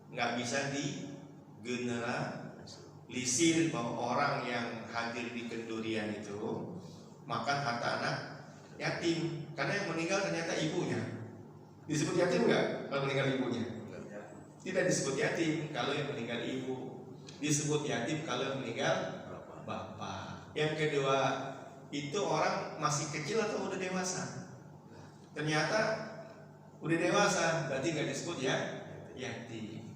nggak bisa digeneralisir bahwa orang yang hadir di kendurian itu makan harta anak yatim, karena yang meninggal ternyata ibunya. Disebut yatim nggak kalau meninggal ibunya? Tidak disebut yatim kalau yang meninggal ibu. Disebut yatim kalau yang meninggal bapak. Yang kedua, itu orang masih kecil atau udah dewasa? Ternyata udah dewasa, berarti nggak disebut ya yatim.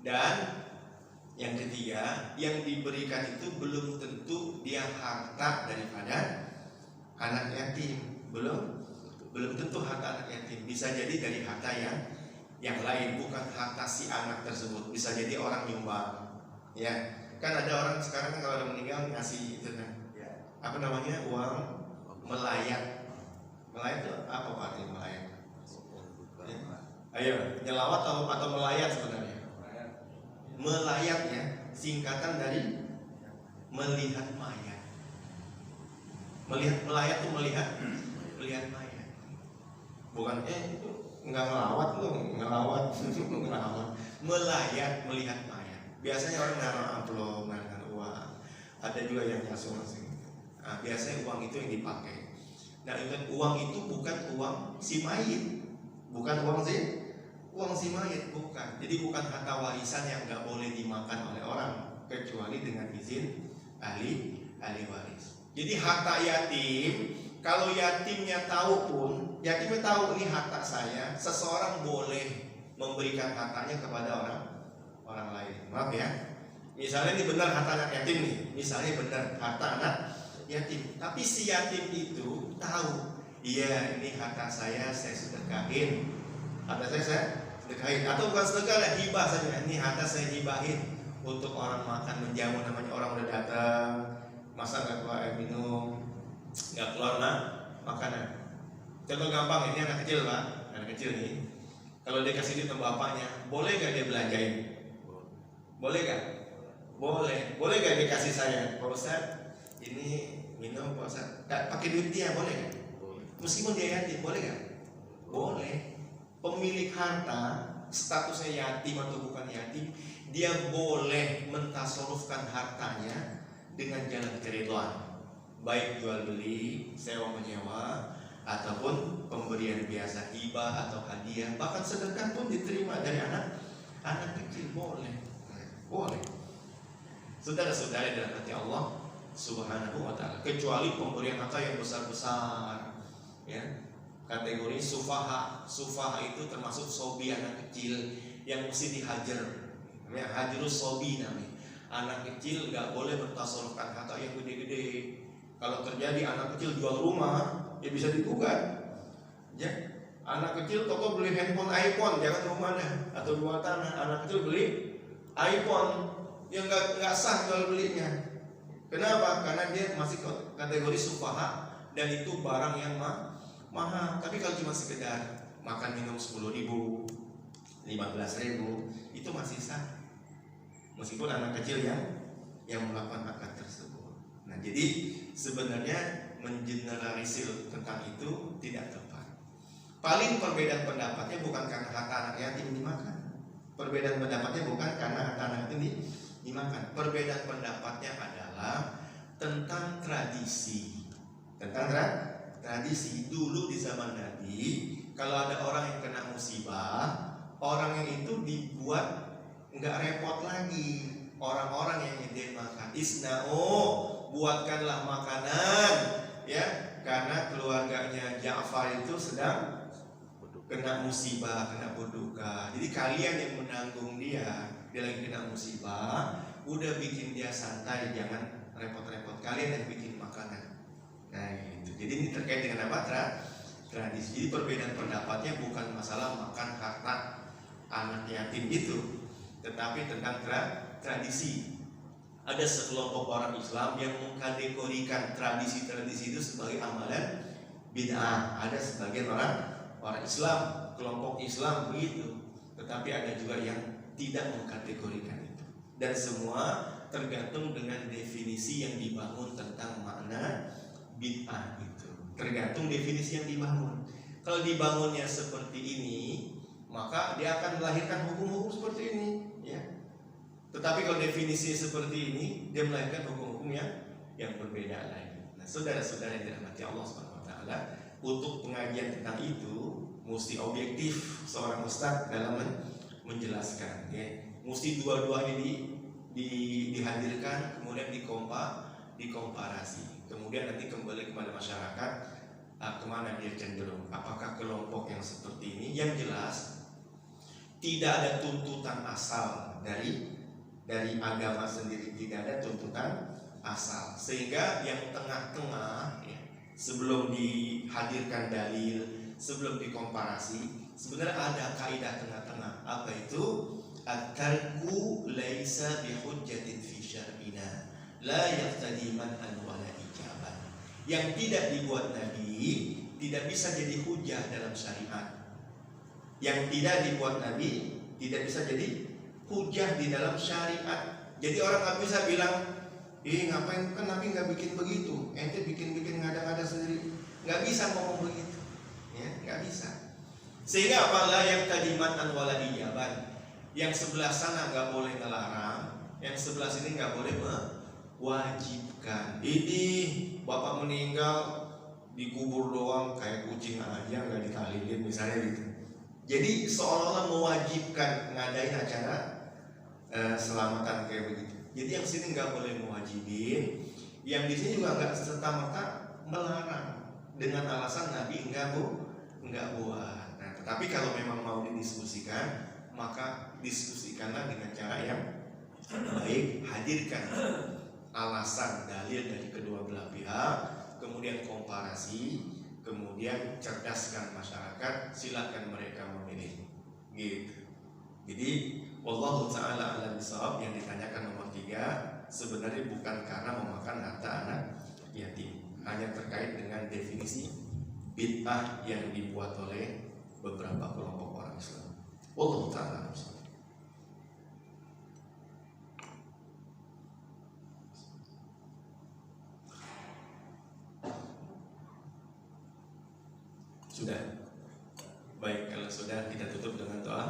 Dan yang ketiga, yang diberikan itu belum tentu dia harta daripada anak yatim. Belum tentu harta anak yatim. Bisa jadi dari harta yang lain, bukan harta si anak tersebut. Bisa jadi orang nyumbang, ya. Kan ada orang sekarang kan kalau ada meninggal ngasih itu kan, apa namanya, uang melayat. Melayat itu apa Pak artinya melayat? Ya. Ayo, nyelawat atau melayat sebenarnya? Melayat, ya, singkatan dari melihat mayat. Melayat itu melihat mayat. Bukan itu nggak ngelawat loh, ngelawat. Melayat, melihat mayat. Biasanya orang naruh amplop, naruh uang. Ada juga yang asuransi. Nah, biasanya uang itu yang dipakai. Nah, ingat, uang itu bukan uang si mayit, bukan uang si mayit, bukan. Jadi bukan harta warisan yang nggak boleh dimakan oleh orang kecuali dengan izin ahli waris. Jadi harta yatim, kalau yatimnya tahu pun, yatimnya tahu ini harta saya, seseorang boleh memberikan hartanya kepada orang lain. Maaf ya, misalnya ini benar harta anak yatim nih, misalnya benar harta anak yatim, tapi si yatim itu tahu, iya ini harta saya sedekahin, harta saya sedekahin, atau bukan sedekah, hibah saja, ini harta saya hibahin untuk orang makan menjamu, namanya orang udah datang, masa nggak keluar air minum, nggak keluar makanan. Contoh gampang, ini anak kecil Pak, anak kecil nih, kalau dia kasih duit ke bapaknya, boleh gak dia belanjain? Boleh gak? Boleh gak dia kasih saya, Pak Ustadz, ini minum Pak Ustadz, pakai duit dia, boleh gak? Meskipun dia yatim, boleh gak? Boleh. Pemilik harta, statusnya yatim atau bukan yatim, dia boleh mentasarufkan hartanya dengan jalan keridhaan. baik jual beli, sewa menyewa, ataupun pemberian biasa, hibah atau hadiah, bahkan sedekah pun diterima dari anak kecil, boleh. Saudara-saudara dalam hati Allah Subhanahu wa ta'ala, kecuali pemberian harta yang besar-besar, ya. Kategori sufaha itu termasuk sobi, anak kecil yang mesti dihajar, namanya hajrus sobi namanya. Anak kecil nggak boleh bertasarrufkan harta yang gede-gede. Kalau terjadi anak kecil jual rumah, ya bisa digugat. Ya, anak kecil toko beli handphone iPhone, jangan rumahnya atau jual tanah. Anak kecil beli iPhone yang nggak sah jual belinya. Kenapa? Karena dia masih kategori sufaha dan itu barang yang mahal. Tapi kalau cuma sekedar makan minum 10.000, 15.000, itu masih sah. Meskipun anak kecil yang melakukan akad tersebut. Nah, jadi sebenarnya mengeneralisir tentang itu tidak tepat. Paling perbedaan pendapatnya bukan karena harta anak yatim dimakan. Perbedaan pendapatnya bukan karena harta anak yatim dimakan. Perbedaan pendapatnya adalah tentang tradisi. Tentang tradisi dulu di zaman Nabi, kalau ada orang yang kena musibah, orang yang itu dibuat nggak repot lagi. Orang-orang yang nyediain makan, buatkanlah makanan, ya, karena keluarganya Ja'far itu sedang kena musibah, kena berduka. Jadi kalian yang menanggung dia lagi kena musibah, udah bikin dia santai, jangan repot-repot. Kalian yang bikin makanan. Nah, itu. Jadi ini terkait dengan apa? Tradisi. Jadi perbedaan pendapatnya bukan masalah makan harta anak yatim itu, tetapi tentang tradisi. Ada sekelompok orang Islam yang mengkategorikan tradisi-tradisi itu sebagai amalan bid'ah. Ada sebagian orang Islam, kelompok Islam begitu. Tetapi ada juga yang tidak mengkategorikan itu. Dan semua tergantung dengan definisi yang dibangun tentang makna bid'ah itu. Tergantung definisi yang dibangun. Kalau dibangunnya seperti ini, maka dia akan melahirkan hukum-hukum seperti ini, ya. Tetapi kalau definisi seperti ini, dia melahirkan hukum-hukum yang berbeda lagi. Nah, saudara-saudara yang dirahmati Allah Subhanahu wa taala, untuk pengajian tentang itu mesti objektif seorang ustaz dalam menjelaskan, ya. Mesti dua-duanya dihadirkan, kemudian dikomparasi. Kemudian nanti kembali kepada masyarakat, kemana dia cenderung. Apakah kelompok yang seperti ini? Yang jelas tidak ada tuntutan asal dari agama sendiri, tidak ada tuntutan asal, sehingga yang tengah-tengah, ya, sebelum dihadirkan dalil, sebelum dikomparasi, sebenarnya ada kaidah tengah-tengah. Apa itu? At-tarku laisa bihujjatin fi syar'ina la yaqtadi man'an wala ijaban. Yang tidak dibuat Nabi tidak bisa jadi hujah dalam syariat. Yang tidak dibuat Nabi tidak bisa jadi hujah di dalam syariat. Jadi orang nggak bisa bilang, ngapain, kan Nabi nggak bikin begitu, ente bikin ngada-ngada sendiri. Nggak bisa ngomong begitu, ya, nggak bisa. Sehingga apalah yang tadiman wala ijaban. Yang sebelah sana nggak boleh ngelarang, yang sebelah sini nggak boleh mewajibkan. Ini bapak meninggal dikubur doang kayak kucing aja, nggak ditalilin misalnya gitu. Jadi seolah-olah mewajibkan ngadain acara selamatan kayak begitu. Jadi yang sini nggak boleh mewajibin, yang di sini juga nggak serta-merta melarang dengan alasan Nabi nggak buat. Nah, tetapi kalau memang mau didiskusikan, maka diskusikanlah dengan cara yang baik. Hadirkan alasan dalil dari kedua belah pihak, kemudian komparasi, kemudian cerdaskan masyarakat, silakan mereka memilih, gitu. Jadi wallahu ta'ala a'lam bishawab. Yang ditanyakan nomor 3 sebenarnya bukan karena memakan harta anak yatim, hanya terkait dengan definisi bid'ah yang dibuat oleh beberapa kelompok orang Islam. Wallahu ta'ala a'lam bishawab. Sudah. Baik, kalau sudah kita tutup dengan doa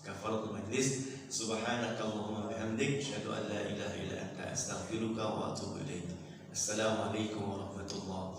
kafaratul majlis. Subhanakallahumma bihamdik, asyhadu an la ilaha illa anta, astaghfiruka wa atubu ilaik. Assalamualaikum warahmatullahi